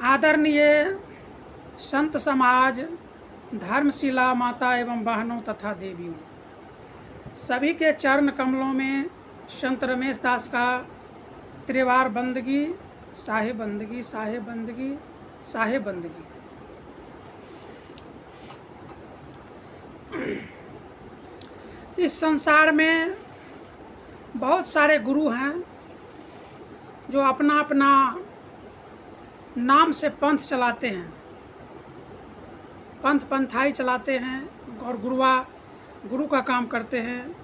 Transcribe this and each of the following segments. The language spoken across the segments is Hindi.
आदरणीय संत समाज, धर्मशिला माता एवं बहनों तथा देवियों, सभी के चरण कमलों में संत रमेश दास का त्रिवार बंदगी, साहिब बंदगी, साहिब बंदगी, साहिब बंदगी। इस संसार में बहुत सारे गुरु हैं जो अपना अपना नाम से पंथ चलाते हैं, पंथाई चलाते हैं और गुरु का काम करते हैं,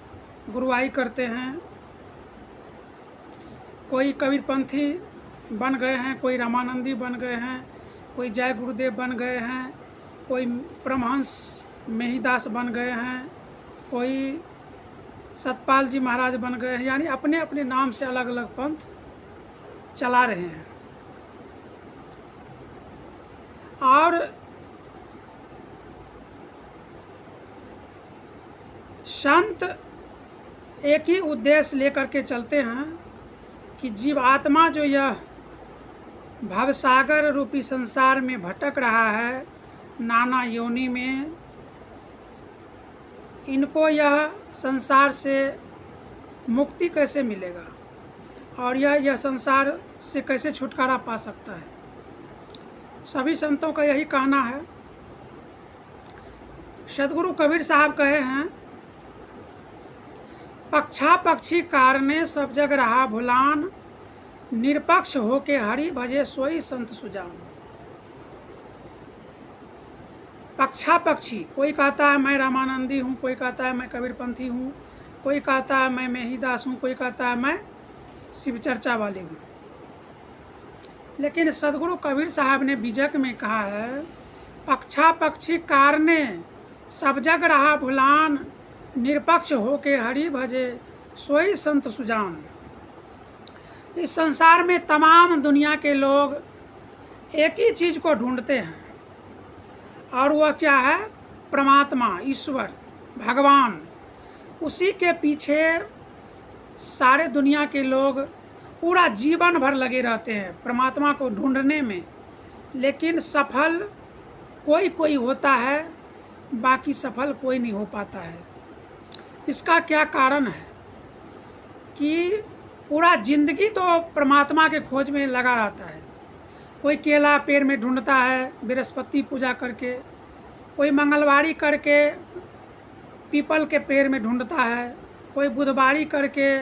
गुरुआई करते हैं। कोई कबीरपंथी बन गए हैं, कोई रामानंदी बन गए हैं, कोई जय गुरुदेव बन गए हैं, कोई परमहंस मेहिदास बन गए हैं, कोई सतपाल जी महाराज बन गए हैं। यानी अपने अपने नाम से अलग अलग पंथ चला रहे हैं। और संत एक ही उद्देश्य लेकर के चलते हैं कि जीव आत्मा जो यह भवसागर रूपी संसार में भटक रहा है, नाना योनि में, इनको यह संसार से मुक्ति कैसे मिलेगा और यह संसार से कैसे छुटकारा पा सकता है। सभी संतों का यही कहना है। सदगुरु कबीर साहब कहे हैं, पक्षा पक्षी कारणे सब जग रहा भुलान, निरपक्ष होके हरि भजे सोई संत सुजान। पक्षा पक्षी, कोई कहता है मैं रामानंदी हूँ, कोई कहता है मैं कबीरपंथी हूँ, कोई कहता है मैं मेहिदास हूँ, कोई कहता है मैं शिव चर्चा वाले हूँ। लेकिन सदगुरु कबीर साहब ने बीजक में कहा है, पक्षा पक्षी कारणे सब जग रहा भुलान, निरपक्ष होके हरि भजे सोई संत सुजान। इस संसार में तमाम दुनिया के लोग एक ही चीज को ढूंढते हैं और वह क्या है? परमात्मा, ईश्वर, भगवान। उसी के पीछे सारे दुनिया के लोग पूरा जीवन भर लगे रहते हैं परमात्मा को ढूंढने में। लेकिन सफल कोई कोई होता है, बाकी सफल कोई नहीं हो पाता है। इसका क्या कारण है कि पूरा जिंदगी तो परमात्मा के खोज में लगा रहता है। कोई केला पेड़ में ढूंढता है बृहस्पति पूजा करके, कोई मंगलवारी करके पीपल के पेड़ में ढूंढता है, कोई बुधवारी करके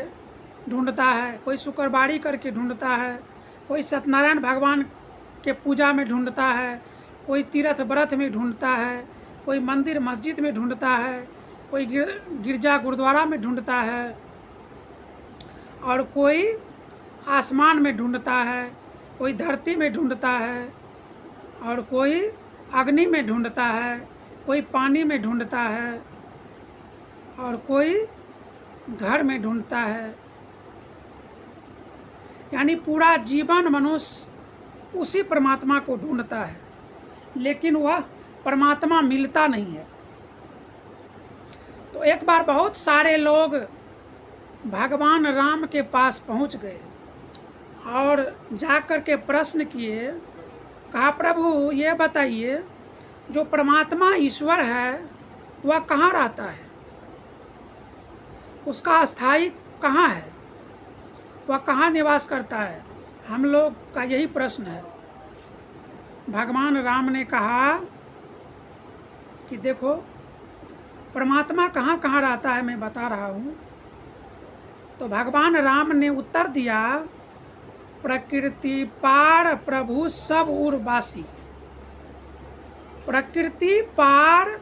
ढूंढता है, कोई शुक्रवारी करके ढूंढता है, कोई सत्यनारायण भगवान के पूजा में ढूंढता है, कोई तीर्थ व्रत में ढूंढता है, कोई मंदिर मस्जिद में ढूंढता है, कोई गिरजा गुरुद्वारा में ढूंढता है, और कोई आसमान में ढूंढता है, कोई धरती में ढूंढता है, और कोई अग्नि में ढूंढता है, कोई पानी में ढूंढता है, और कोई घर में ढूंढता है। यानी पूरा जीवन मनुष्य उसी परमात्मा को ढूंढता है, लेकिन वह परमात्मा मिलता नहीं है। तो एक बार बहुत सारे लोग भगवान राम के पास पहुंच गए और जाकर के प्रश्न किए, कहा प्रभु ये बताइए, जो परमात्मा ईश्वर है वह कहाँ रहता है? उसका स्थायी कहाँ है? वह कहाँ निवास करता है? हम लोग का यही प्रश्न है। भगवान राम ने कहा कि देखो परमात्मा कहाँ कहाँ रहता है मैं बता रहा हूँ। तो भगवान राम ने उत्तर दिया, प्रकृति पार प्रभु सब उर्वासी। प्रकृति पार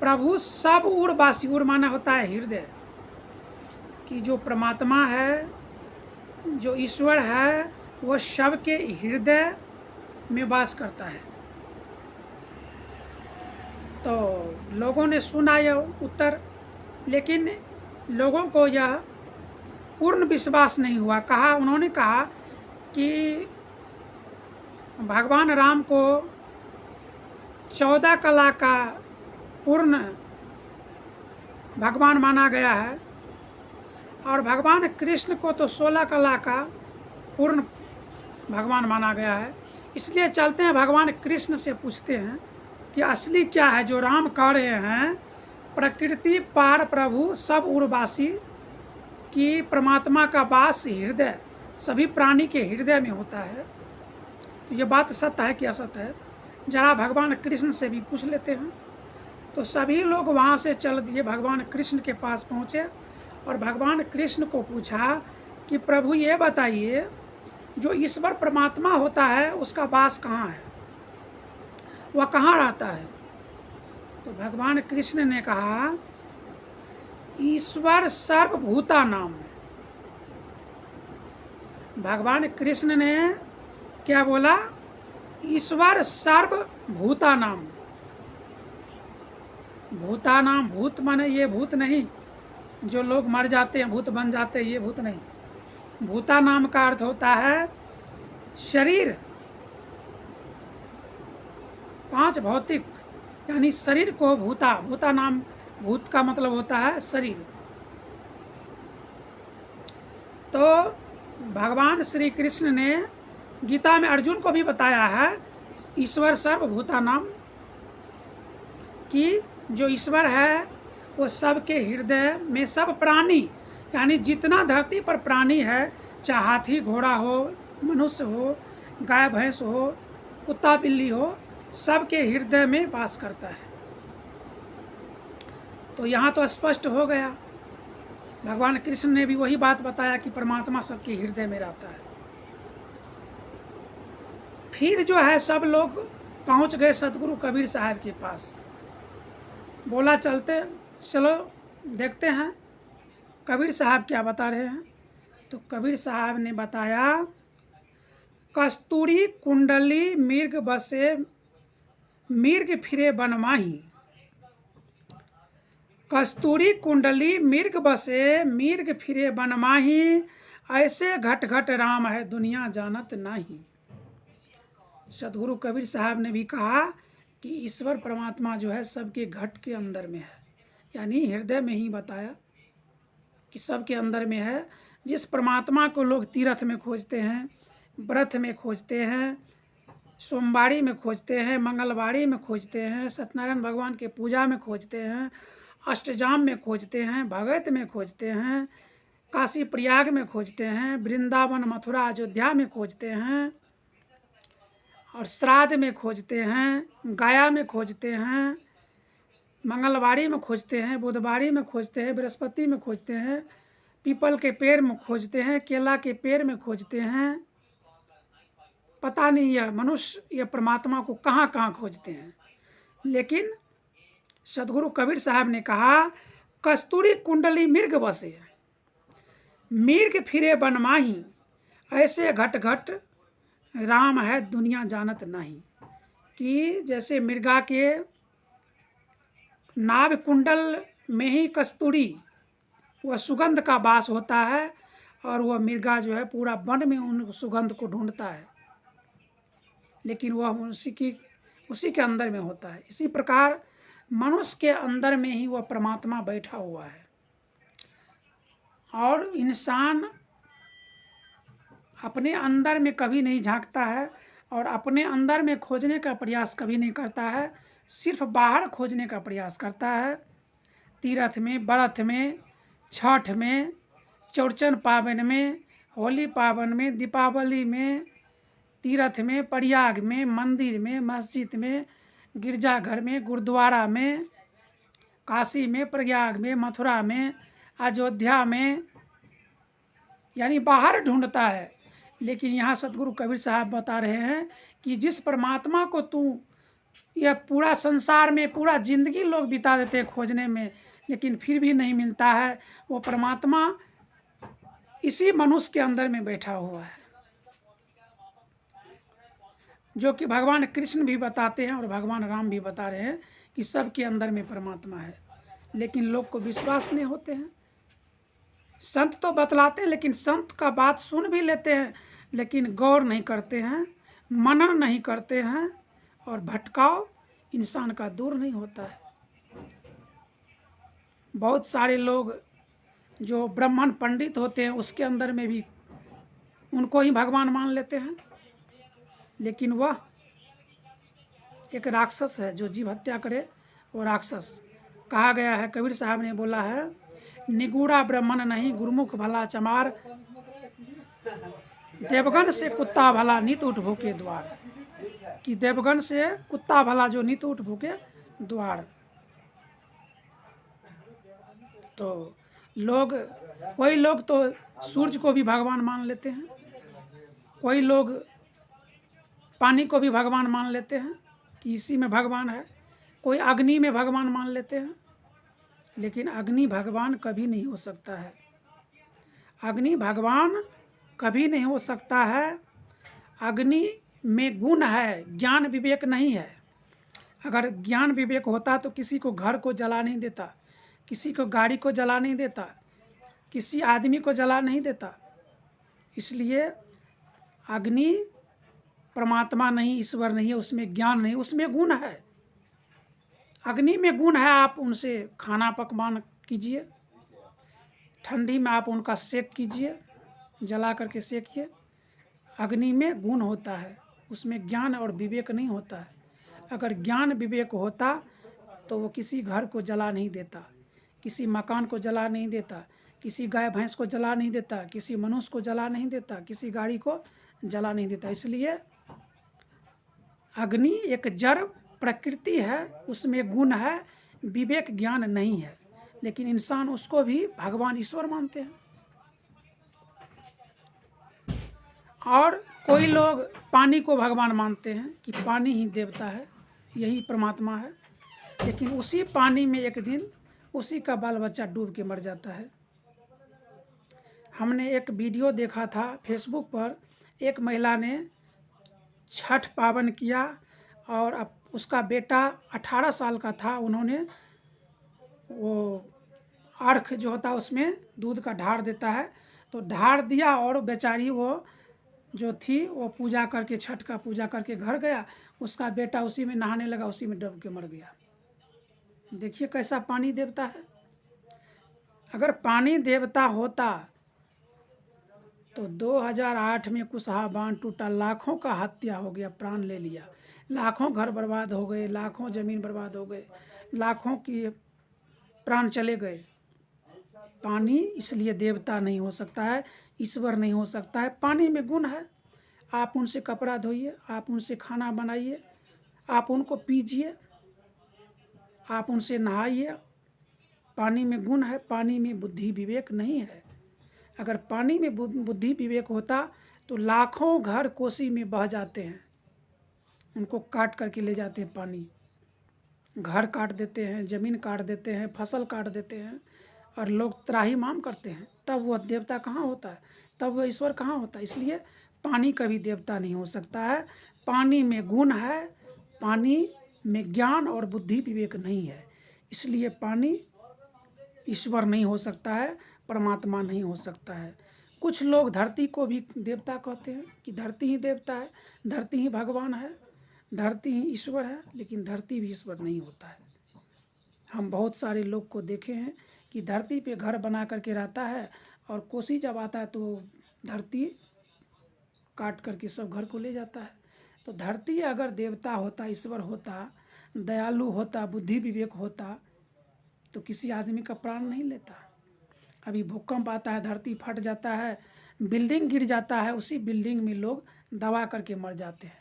प्रभु सब उर्वासी। उर माना होता है हृदय, कि जो परमात्मा है, जो ईश्वर है, वह सबके हृदय में वास करता है। तो लोगों ने सुना यह उत्तर, लेकिन लोगों को यह पूर्ण विश्वास नहीं हुआ। उन्होंने कहा कि भगवान राम को 14 कला का पूर्ण भगवान माना गया है, और भगवान कृष्ण को तो 16 कला का पूर्ण भगवान माना गया है। इसलिए चलते हैं भगवान कृष्ण से पूछते हैं कि असली क्या है जो राम कह रहे हैं। प्रकृति पार प्रभु सब उर्वासी कि परमात्मा का वास हृदय सभी प्राणी के हृदय में होता है। तो ये बात सत्य है कि असत्य है, जरा भगवान कृष्ण से भी पूछ लेते हैं। तो सभी लोग वहाँ से चल दिए, भगवान कृष्ण के पास पहुँचे और भगवान कृष्ण को पूछा कि प्रभु ये बताइए, जो ईश्वर परमात्मा होता है उसका वास कहाँ है, वह कहाँ रहता है। तो भगवान कृष्ण ने कहा, ईश्वर सर्वभूता नाम है। भगवान कृष्ण ने क्या बोला, ईश्वर सर्वभूता नाम। भूता नाम, भूत माने ये भूत नहीं जो लोग मर जाते हैं भूत बन जाते हैं, ये भूत नहीं। भूता नाम का अर्थ होता है शरीर, 5 भौतिक, यानी शरीर को भूता, भूता नाम, भूत का मतलब होता है शरीर। तो भगवान श्री कृष्ण ने गीता में अर्जुन को भी बताया है ईश्वर सर्वभूता नाम, कि जो ईश्वर है वो सबके हृदय में, सब प्राणी, यानी जितना धरती पर प्राणी है, चाहे हाथी घोड़ा हो, मनुष्य हो, गाय भैंस हो, कुत्ता बिल्ली हो, सबके हृदय में वास करता है। तो यहाँ तो स्पष्ट हो गया, भगवान कृष्ण ने भी वही बात बताया कि परमात्मा सबके हृदय में रहता है। फिर जो है सब लोग पहुँच गए सतगुरु कबीर साहब के पास। बोला चलते, चलो देखते हैं कबीर साहब क्या बता रहे हैं। तो कबीर साहब ने बताया, कस्तूरी कुंडली मिर्ग बसे मिर्ग फिरे बनमाही। कस्तूरी कुंडली मिर्ग बसे मिर्ग फिरे बनमाही, ऐसे घट घट राम है दुनिया जानत नहीं। सतगुरु कबीर साहब ने भी कहा कि ईश्वर परमात्मा जो है सबके घट के अंदर में है, यानी हृदय में ही बताया कि सबके अंदर में है। जिस परमात्मा को लोग तीर्थ में खोजते हैं, व्रत में खोजते हैं, सोमवारी में खोजते हैं, मंगलवारी में खोजते हैं, सत्यनारायण भगवान के पूजा में खोजते हैं, अष्टजाम में खोजते हैं, भगत में खोजते हैं, काशी प्रयाग में खोजते हैं, वृंदावन मथुरा अयोध्या में खोजते हैं, और श्राद्ध में खोजते हैं, गया में खोजते हैं, मंगलवारी में खोजते हैं, बुधवारी में खोजते हैं, बृहस्पति में खोजते हैं, पीपल के पेड़ में खोजते हैं, केला के पेड़ में खोजते हैं। पता नहीं यह मनुष्य ये परमात्मा को कहाँ कहाँ खोजते हैं। लेकिन सतगुरु कबीर साहब ने कहा, कस्तूरी कुंडली मिर्ग बसे मिर्ग फिरे बनमाही, ऐसे घट घट राम है दुनिया जानत नहीं। कि जैसे मिर्गा के नाभ कुंडल में ही कस्तूरी, वह सुगंध का वास होता है, और वह मिर्गा जो है पूरा वन में उन सुगंध को ढूंढता है, लेकिन वह उसी के अंदर में होता है। इसी प्रकार मनुष्य के अंदर में ही वह परमात्मा बैठा हुआ है, और इंसान अपने अंदर में कभी नहीं झांकता है और अपने अंदर में खोजने का प्रयास कभी नहीं करता है, सिर्फ बाहर खोजने का प्रयास करता है। तीर्थ में, व्रत में, छठ में, चौरचन पावन में, होली पावन में, दीपावली में, तीर्थ में, प्रयाग में, मंदिर में, मस्जिद में, गिरजाघर में, गुरुद्वारा में, काशी में, प्रयाग में, मथुरा में, अयोध्या में, यानी बाहर ढूंढता है। लेकिन यहाँ सतगुरु कबीर साहब बता रहे हैं कि जिस परमात्मा को तू, यह पूरा संसार में पूरा जिंदगी लोग बिता देते हैं खोजने में, लेकिन फिर भी नहीं मिलता है, वो परमात्मा इसी मनुष्य के अंदर में बैठा हुआ है, जो कि भगवान कृष्ण भी बताते हैं और भगवान राम भी बता रहे हैं कि सबके अंदर में परमात्मा है। लेकिन लोग को विश्वास नहीं होते हैं। संत तो बतलाते हैं, लेकिन संत का बात सुन भी लेते हैं, लेकिन गौर नहीं करते हैं, मनन नहीं करते हैं, और भटकाव इंसान का दूर नहीं होता है। बहुत सारे लोग जो ब्राह्मण पंडित होते हैं उसके अंदर में भी उनको ही भगवान मान लेते हैं। लेकिन वह एक राक्षस है। जो जीव हत्या करे वो राक्षस। कहा गया है, कबीर साहब ने बोला है, निगूढ़ा ब्राह्मण नहीं गुरुमुख भला चमार, देवगन से कुत्ता भला नित उठ भूखे द्वार। कि देवगन से कुत्ता भला जो नित उठ भूखे द्वार। तो लोग, कोई लोग तो सूरज को भी भगवान मान लेते हैं, कोई लोग पानी को भी भगवान मान लेते हैं कि इसी में भगवान है, कोई अग्नि में भगवान मान लेते हैं। लेकिन अग्नि भगवान कभी नहीं हो सकता है। अग्नि भगवान कभी नहीं हो सकता है। अग्नि में गुण है, ज्ञान विवेक नहीं है। अगर ज्ञान विवेक होता तो किसी को घर को जला नहीं देता, किसी को गाड़ी को जला नहीं देता, किसी आदमी को जला नहीं देता। इसलिए अग्नि परमात्मा नहीं, ईश्वर नहीं है, उसमें ज्ञान नहीं, उसमें गुण है। अग्नि में गुण है, आप उनसे खाना पकवान कीजिए, ठंडी में आप उनका सेक कीजिए, जला करके सेकिए। अग्नि में गुण होता है, उसमें ज्ञान और विवेक नहीं होता है। अगर ज्ञान विवेक होता तो वो किसी घर को जला नहीं देता, किसी मकान को जला नहीं देता, किसी गाय भैंस को जला नहीं देता, किसी मनुष्य को जला नहीं देता, किसी गाड़ी को जला नहीं देता। इसलिए अग्नि एक जड़ प्रकृति है, उसमें गुण है, विवेक ज्ञान नहीं है। लेकिन इंसान उसको भी भगवान ईश्वर मानते हैं। और कोई लोग पानी को भगवान मानते हैं कि पानी ही देवता है, यही परमात्मा है। लेकिन उसी पानी में एक दिन उसी का बाल बच्चा डूब के मर जाता है। हमने एक वीडियो देखा था फेसबुक पर, एक महिला ने छठ पावन किया और अब उसका बेटा 18 साल का था। उन्होंने वो अर्घ जो होता है उसमें दूध का ढार देता है, तो ढार दिया और बेचारी वो जो थी वो पूजा करके, छठ का पूजा करके घर गया। उसका बेटा उसी में नहाने लगा, उसी में डूब के मर गया। देखिए कैसा पानी देवता है। अगर पानी देवता होता तो 2008 में कुशहा बांध टूटा, लाखों का हत्या हो गया, प्राण ले लिया, लाखों घर बर्बाद हो गए, लाखों जमीन बर्बाद हो गए, लाखों की प्राण चले गए। पानी इसलिए देवता नहीं हो सकता है, ईश्वर नहीं हो सकता है। पानी में गुण है, आप उनसे कपड़ा धोइए, आप उनसे खाना बनाइए, आप उनको पीजिए, आप उनसे नहाइए। पानी में गुण है, पानी में बुद्धि विवेक नहीं है। अगर पानी में बुद्धि विवेक होता तो लाखों घर कोसी में बह जाते हैं, उनको काट करके ले जाते हैं पानी। घर काट देते हैं, ज़मीन काट देते हैं, फसल काट देते हैं और लोग त्राहिमाम करते हैं। तब वह देवता कहाँ होता है, तब वह ईश्वर कहाँ होता है। इसलिए पानी कभी देवता नहीं हो सकता है। पानी में गुण है, पानी में ज्ञान और बुद्धि विवेक नहीं है। इसलिए पानी ईश्वर नहीं हो सकता है, परमात्मा नहीं हो सकता है। कुछ लोग धरती को भी देवता कहते हैं कि धरती ही देवता है, धरती ही भगवान है, धरती ही ईश्वर है। लेकिन धरती भी ईश्वर नहीं होता है। हम बहुत सारे लोग को देखे हैं कि धरती पे घर बना करके रहता है और कोसी जब आता है तो धरती काट करके सब घर को ले जाता है। तो धरती अगर देवता होता, ईश्वर होता, दयालु होता, बुद्धि विवेक होता तो किसी आदमी का प्राण नहीं लेता। अभी भूकंप आता है, धरती फट जाता है, बिल्डिंग गिर जाता है, उसी बिल्डिंग में लोग दबा करके मर जाते हैं।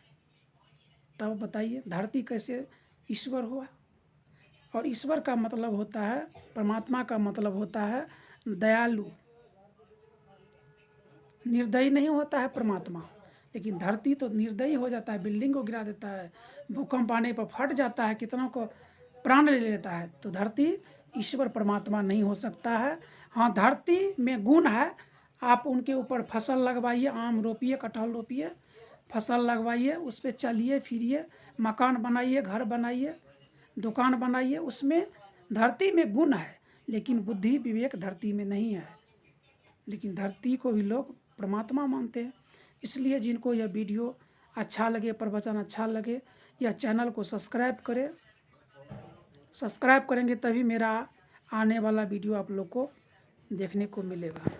तब बताइए धरती कैसे ईश्वर हुआ। और ईश्वर का मतलब होता है, परमात्मा का मतलब होता है दयालु, निर्दयी नहीं होता है परमात्मा। लेकिन धरती तो निर्दयी हो जाता है, बिल्डिंग को गिरा देता है, भूकंप आने पर फट जाता है, कितनों को प्राण ले लेता है। तो धरती ईश्वर परमात्मा नहीं हो सकता है। हाँ, धरती में गुण है, आप उनके ऊपर फसल लगवाइए, आम रोपिए, कटहल रोपिए, फसल लगवाइए, उस पर चलिए फिरिए, मकान बनाइए, घर बनाइए, दुकान बनाइए, उसमें धरती में गुण है। लेकिन बुद्धि विवेक धरती में नहीं है। लेकिन धरती को भी लोग परमात्मा मानते हैं। इसलिए जिनको यह वीडियो अच्छा लगे, प्रवचन अच्छा लगे, यह चैनल को सब्सक्राइब करें। सब्सक्राइब करेंगे तभी मेरा आने वाला वीडियो आप लोग को देखने को मिलेगा।